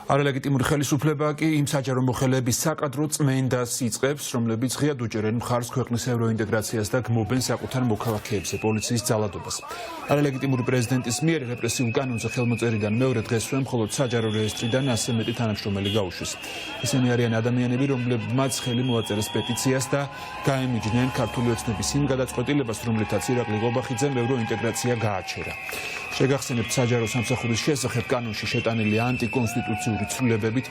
არალეგიტიმური ხელისუფლება კი იმ საჯარო მოხელეების საკადრო წმენდას იწყებს, რომლებიც ღიად უჭერენ მხარს ქვეყნის ევროინტეგრაციას და გმობენ საკუთარ მოქალაქეებზე პოლიციის ძალადობას. არალეგიტიმური პრეზიდენტის მიერ რეპრესიულ კანონზე ხელმოწერიდან მეორე დღესვე მხოლოდ საჯარო რეესტრიდან 100 მეტი თანამშრომელი გაუშვეს. ისინი არიან ადამიანები, რომლებმაც ხელი მოაწერეს პეტიციას და გაემიჯნენ ქართული ოცნების იმ გადაწყვეტილებას, რომლითაც ირაკლი ყობახიძემ ევროინტეგრაცია გააჩერა. შეგახსენებთ საჯარო სამსახურის შესახებ კანონში შეტანილი ანტიკონსტიტუციური ცვლილებებით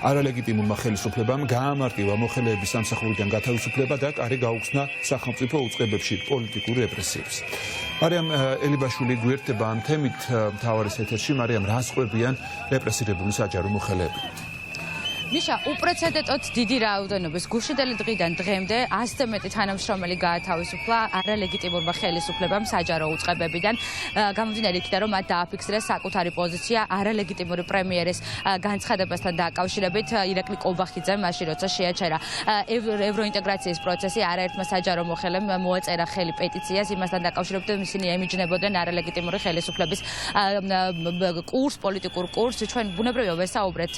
არალეგიტიმურმა ხელისუფლებამ გაამარტივა მოხელეების სამსახურიდან გათავისუფლება და კარი გაუხსნა სახელმწიფო უწყებებში პოლიტიკურ რეპრესიებს. მარიამ ელიბაშვილი გვერდება ამ თემით მთავარის ეთერში. მარიამ, რას ყვებიან რეპრესირებული საჯარო მოხელეები? მიშა, უპრეცედენტოდ დიდი რაოდენობის გუშინდელი დღიდან დღემდე 100-ზე მეტი თანამშრომელი გაათავისუფლა არალეგიტიმურმა ხელისუფლებამ საჯარო უწყებებიდან. გამომდინარე იქიდან, რომ მათ დააფიქსირეს საკუთარი პოზიცია არალეგიტიმური პრემიერის განცხადებასთან დაკავშირებით. ირაკლი ყობახიძემ მაშინ როცა შეაჩერა ევროინტეგრაციის პროცესი, არაერთმა საჯარო მოხელემ მოაწერა ხელი პეტიციას იმასთან დაკავშირებით, რომ ისინი ემიჯნებოდნენ არალეგიტიმური ხელისუფლების პოლიტიკურ კურსს. ჩვენ ბუნებრივია ვესაუბრეთ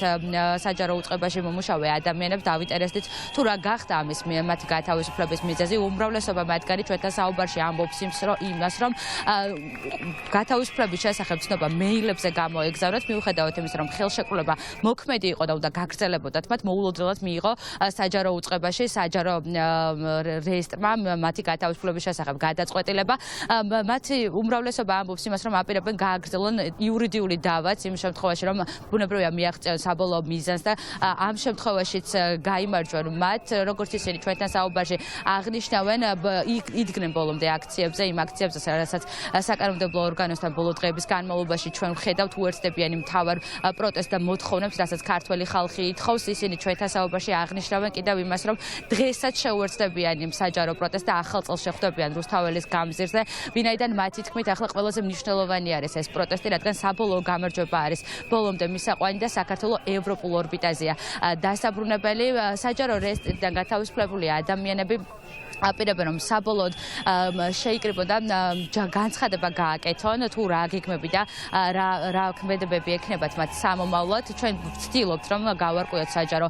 საჯარო უწყებებაში მომუშავე ადამიანებს დავინტერესდით თუ რა გახდა ამის მათი გათავისუფლების მიზეზი. უმრავლესობა მათგანი ჩვენთან საუბარში ამბობს იმას, რომ გათავისუფლების შესახებ ცნობა მეილებზე გამოეგზავნათ, მიუხედავად იმისა, რომ ხელშეკრულება მოქმედი იყო და უნდა გაგრძელებოდათ, მათ მოულოდნელად მიიღო საჯარო უწყებაში საჯარო რეესტრმა მათი გათავისუფლების შესახებ გადაწყვეტილება. მათი უმრავლესობა ამბობს იმას, რომ აპირებენ გააგრძელონ იურიდიული დავაც იმ შემთხვევაში, რომ ბუნებრივია მიაღწიონ საბოლოო მიზანს და ამ შემთხვევაშიც გაიმარჯვენ მათ, როგორც ისინი ჩვენთან საუბარში აღნიშნავენ, იდგნენ ბოლომდე აქციებზე, იმ აქციებზე, რასაც საკანონმდებლო ორგანოსთან ბოლო დღეების განმავლობაში ჩვენ ვხედავთ უერთდებიანი მთავარ პროტესტ და მოთხოვნებს, რასაც ქართველი ხალხი ითხოვს. ისინი ჩვენთან საუბარში აღნიშნავენ კიდევ იმას, რომ დღესაც შეუერთდებიან იმ საჯარო პროტესტს და ახალ წელს შეხვდებიან რუსთაველის გამზირზე, ვინაიდან მათი თქმით ახლა ყველაზე მნიშვნელოვანი არის ეს პროტესტი, რადგან საბოლოო გამარჯვება არის ბოლომდე მისაყვანი და საქართველოს ევროპულ ორბიტაზეა დასაბრუნებელი. საჯარო რეესტრიდან გათავისუფლებული ადამიანები აპირებენ, რომ საბოლოოდ შეიკრიბონ და განცხადება გააკეთონ, თუ რა გეგმები და რა ქმედებები ექნებათ მათ სამომავლოდ. ჩვენ ვცდილობთ, რომ გავარკვიოთ საჯარო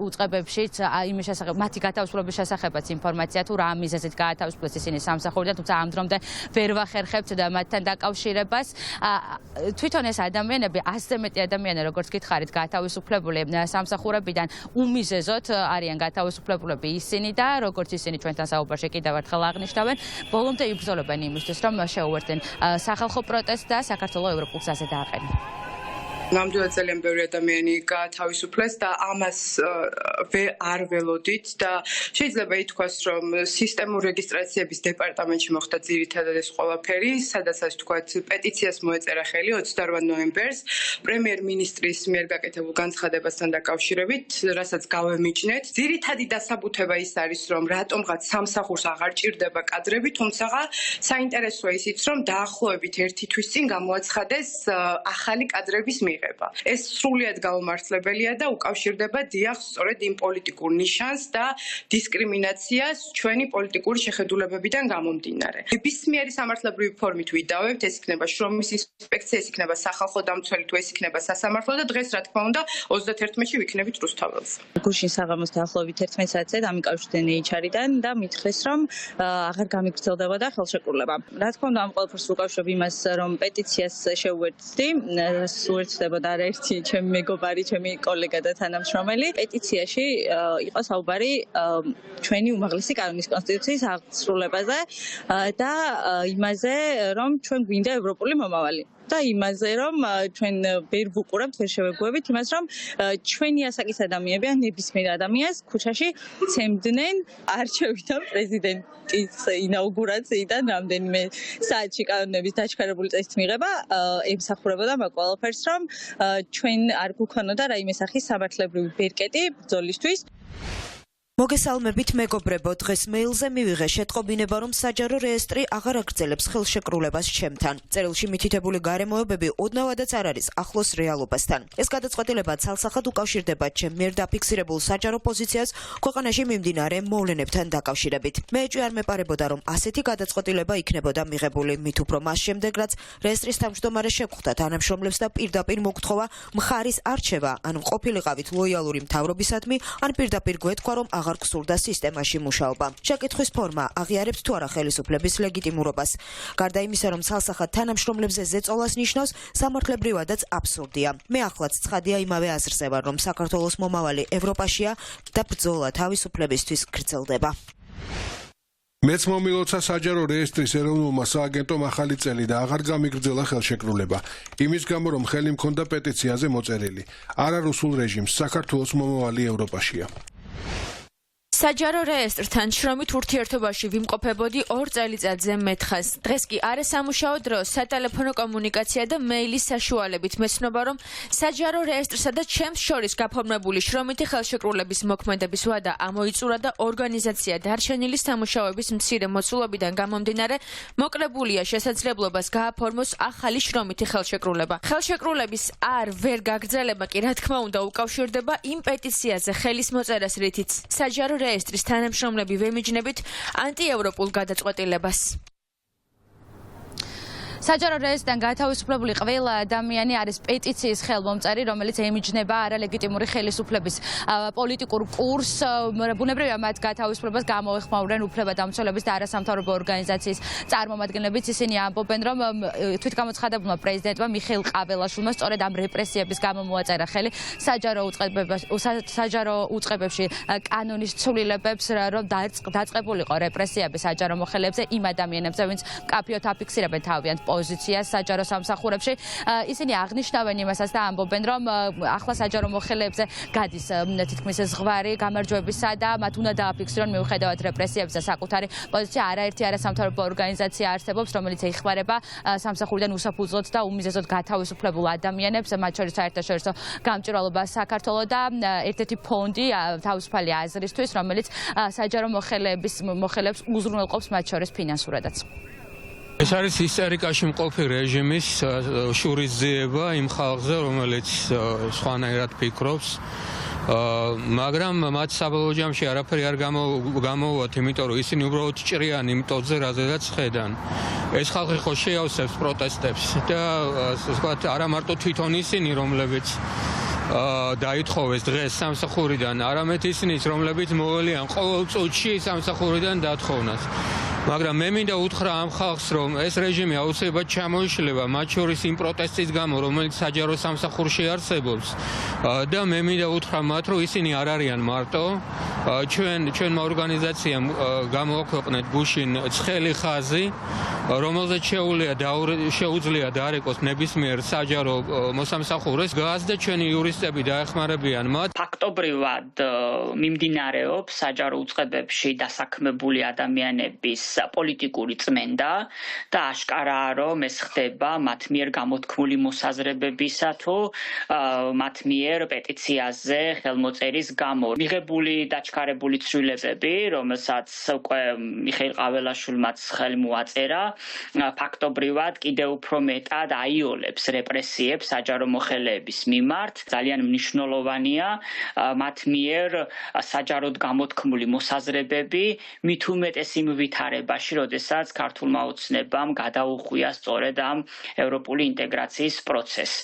უწყებებშიც იმის შესახებ, მათი გათავისუფლების შესახებაც ინფორმაცია, თუ რა მიზეზით გაათავისუფლეს ისინი სამსახურიდან, თუმცა ამ დრომდე ვერ ვახერხებთ და მათთან დაკავშირებას. თვითონ ეს ადამიანები, 100-ზე მეტი ადამიანი, როგორც გითხარით, გათავისუფლებული სამსახურებიდან უმიზეზოდ არიან გათავისუფლებულები ისინი და როგორც ისინი ჩვენთან საუბარში კიდევ ერთხელ აღნიშნავენ, ბოლომდე იბრძოლებენ იმისთვის, რომ შეუერთდნენ სახალხო პროტესტს და საქართველოს ევროპულ გზაზე დააყენონ. ნამდვილად ძალიან ბევრი ადამიანი გათავისუფლეს და ამას არ ველოდით და შეიძლება ითქვას, რომ სისტემურ რეგისტრაციების დეპარტამენტში მოხდა ძირითადად ეს ყველაფერი, სადაც ასე ვთქვათ, პეტიციას მოეწერა ხელი 28 ნოემბერს პრემიერ-მინისტრის მიერ გაკეთებულ განცხადებასთან დაკავშირებით, რასაც გავემიჯნეთ. ძირითადი დასაბუთება ის არის, რომ რატომღაც სამსახურს აღარ ჭირდება კადრები, თუმცა საინტერესოა ისიც, რომ დაახლოებით ერთი თვის წინ გამოაცხადეს ახალი კადრების ეს სრულიად გაუმართლებელია და უკავშირდება დიახ სწორედ იმ პოლიტიკურ ნიშანს და დისკრიმინაციას ჩვენი პოლიტიკური შეხედულებებიდან გამომდინარე. ნებისმიერი სამართლებრივი ფორმით ვიდავებთ, ეს იქნება შრომის ინსპექცია, ეს იქნება სახალხო დამცველი, თუ ეს იქნება სასამართლო და დღეს რა თქმა უნდა 31-ში ვიქნებით რუსთაველზე. გუშინ საღამოს დაახლოებით 11 საათზე დამიკავშირდნენ HR-დან და მითხრეს, რომ აღარ გამიგრძელდებოდა ხელშეკრულება. რა თქმა უნდა ამ ყველაფერს ვუკავშირებ იმას, რომ პეტიციას შევუერთდი, უერთდებოდა არაერთი ჩემი მეგობარი, ჩემი კოლეგა და თანამშრომელი. პეტიციაში იყო საუბარი ჩვენი უმაღლესი კანონის კონსტიტუციის აღსრულებაზე და იმაზე, რომ ჩვენ გვინდა ევროპული მომავალი. და იმაზე, რომ ჩვენ ვერ ვუყურებთ, ვერ შევეგუებით იმას, რომ ჩვენი ასაკის ადამიანები ან ნებისმიერ ადამიანს ქუჩაში ცემდნენ არჩევითან პრეზიდენტის ინაუგურაციიდან რამდენიმე საათში კანონების დაჩქარებული წესით მიღება ემსახურებოდა მაგ ყველაფერს, რომ ჩვენ არ გვქონოდა რაიმე სახის სამართლებრივი ბერკეტი ბრძოლისთვის. მოგესალმებით მეგობრებო, დღეს მეილზე მივიღე შეტყობინება, რომ საჯარო რეესტრი აღარ აგრძელებს ხელშეკრულებას ჩემთან. წერილში მითითებული გარემოებები ოდნავადაც არ არის ახლოს რეალობასთან. ეს გადაწყვეტილება ცალსახად უკავშირდება ჩემ მიერ დაფიქსირებულ საჯარო პოზიციას ქვეყანაში მიმდინარე მოვლენებთან დაკავშირებით. მე ეჭვი არ მეპარებოდა, რომ ასეთი გადაწყვეტილება იქნებოდა მიღებული, მით უფრო მას შემდეგ, რაც რეესტრის თავმჯდომარე შეგვხვდა თანამშრომლებს და პირდაპირ მოგთხოვა მხარის არჩევა, ან ყოფილიყავით ლოიალური მთავრობისადმი, ან პირდაპირ გვეთქვა, რომ აღარ გსურდა სისტემაში მუშაობა. შეკითხვის ფორმა აღიარებთ თუ არა ხელისუფლების ლეგიტიმურობას. გარდა იმისა, რომ ცალსახად თანამშრომლებზე ზეწოლას ნიშნავს, სამართლებრივადაც აბსურდია. მე ახლაც ცხადია იმავე აზრზე ვარ, რომ საქართველოს მომავალი ევროპაშია და ბრძოლა თავისუფლებისთვის გრძელდება. მეც მომილოცა საჯარო რეესტრის ეროვნულმა სააგენტომ ახალი წელი და აღარ გამიგრძელა ხელშეკრულება. იმის გამო, რომ ხელი მქონდა პეტიციაზე მოწერილი. არა რუსულ რეჟიმს, საქართველოს მომავალი ევროპაშია. საჯარო რეესტრთან შრომით ურთიერთობაში ვიმყოფებოდი 2 წელიწადზე მეტხანს. დღეს კი არასამუშაო დრო, სატელეფონო კომუნიკაცია და მეილის საშუალებით მეცნობა, რომ საჯარო რეესტრსა და ჩემს შორის გაფორმებული შრომითი ხელშეკრულების მოქმედების ვადა ამოიწურა და ორგანიზაცია დარჩენილი სამუშაოების მცირე მოცულობიდან გამომდინარე მოკლებულია შესაძლებლობას გააფორმოს ახალი შრომითი ხელშეკრულება. ხელშეკრულების ვერ გაგრძელება კი რა თქმა უნდა უკავშირდება იმ პეტიციაზე ხელის მოწერას, რითიც საჯარო რეესტრის თანამშრომლები ვემიჯნებით ანტიევროპულ გადაწყვეტილებას. საჯარო რეესტრიდან გათავისუფლებული ყველა ადამიანი არის პეტიციის ხელმომწერი, რომელიც ემიჯნება არალეგიტიმური ხელისუფლების პოლიტიკურ კურსს. ბუნებრივია, მათ გათავისუფლებას გამოეხმაურნენ უფლებადამცველების და არასამთავრობო ორგანიზაციის წარმომადგენლებიც. ისინი ამბობენ, რომ თვითგამოცხადებულმა პრეზიდენტმა მიხეილ ყაველაშვილმა სწორედ ამ რეპრესიების გამო მოაწერა ხელი საჯარო უწყებებში კანონის ცვლილებებს, რომ დაწყებულიყო რეპრესიები საჯარო მოხელეებზე იმ ადამიანებზე, ვინც მკაფიოდ აფიქსირებენ თავიანთ პოზიციას საჯარო სამსახურებში. ისინი აღნიშნავენ იმასაც და ამბობენ, რომ ახლა საჯარო მოხელეებზე გადის თითქმის ზღვარი გამარჯვებისა და მათ უნდა დააფიქსირონ მიუხედავად რეპრესიებისა საკუთარი პოზიცია. არაერთი არასამთავრობო ორგანიზაცია არსებობს, რომელიც ეხმარება სამსახურიდან უსაფუძვლოდ და უმიზეზოდ გათავისუფლებულ ადამიანებს, მათ შორის საერთაშორისო გამჭვირვალობა საქართველოს და ერთ-ერთი ფონდი თავისუფალი აზრისთვის, რომელიც საჯარო მოხელეებს უზრუნველყოფს მათ შორის ფინანსურადაც. ეს არის ისტორიკაში მყოფი რეჟიმის შურისძიება იმ ხალხზე, რომელიც სხვანაირად ფიქრობს. მაგრამ მათ საბოლოო ჯამში არაფერი არ გამოუვათ, იმიტომ რომ ისინი უბრალოდ ჭრიან იმ ტოტზე, რაზედაც ხედან. ეს ხალხი ხო შეავსებს პროტესტებს და ვთქვათ, არა მარტო თვითონ ისინი, რომლებიც დაითხოვეს დღეს სამსახურიდან, არამედ ისინიც, რომლებიც მოველიან ყოველ წუთში სამსახურიდან დათხოვნას. მაგრამ მე მინდა უთხრა ამ ხალხს, რომ ეს რეჟიმი აუცილებლად ჩამოიშლება, მათ შორის იმ პროტესტის გამო, რომელიც საჯარო სამსახურში არსებობს. და მე მინდა უთხრა მათ, რომ ისინი არ არიან მარტო. ჩვენმა ორგანიზაციამ გამოაქვეყნეთ გუშინ ცხელი ხაზი, რომელზეც შეუძლია დაარეკოს ნებისმიერ საჯარო მოსამსახურეს. გასდა ჩვენი იურისტები დაეხმარებიან მათ. ფაქტობრივად მიმდინარეობს საჯარო უწყებებში დასაქმებული ადამიანების პოლიტიკური წმენდა და აშკარაა, რომ ეს ხდება მათ მიერ გამოთქმული მოსაზრებებისა თუ მათ მიერ პეტიციაზე ხელმოწერის გამო. მიღებული დაჩქარებული ცვლილებები, რომელსაც უკვე მიხეილ ყაველაშვილმაც ხელი მოაწერა, ფაქტობრივად კიდევ უფრო მეტად აიოლებს რეპრესიებს საჯარო მოხელეების მიმართ. ძალიან მნიშვნელოვანია მათ მიერ საჯაროდ გამოთქმული მოსაზრებები, მით უმეტეს იმ ვითარებაში, როდესაც ქართულმა ოცნებამ გადაუხვია სწორედ ამ ევროპული ინტეგრაციის პროცესს.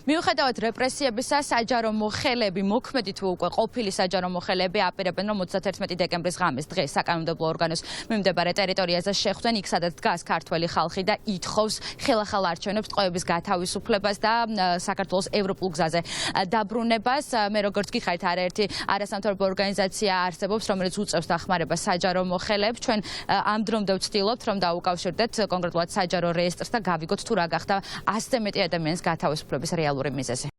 მიუხედავად რეპრესიებისა, საჯარო მოხელეები მოქმედი თუ უკვე ყოფილი საჯარო მოხელეები აპირებენ, რომ 31 დეკემბრის ღამეს დღეს საკანონმდებლო ორგანოს მიმდებარე ტერიტორიაზე შეხვდნენ, იქ სადაც დგას ქართველი ხალხი და ითხოვს ხელახალ არჩევნებს, ტყვეების გათავისუფლებას და საქართველოს ევროპულ გზაზე დაბრუნებას. მე როგორც გიხარით, არაერთი არასამთავრობო ორგანიზაცია არსებობს, რომელიც უწევს დახმარებას საჯარო მოხელეებს. ჩვენ ამ დრომდე ვცდილობთ, რომ დაუკავშირდეთ კონკრეტულად საჯარო რეესტრს და გავიგოთ თუ რა გახდა 100-ზე მეტი ადამიანის გათავისუფლების რეალური მიზეზი.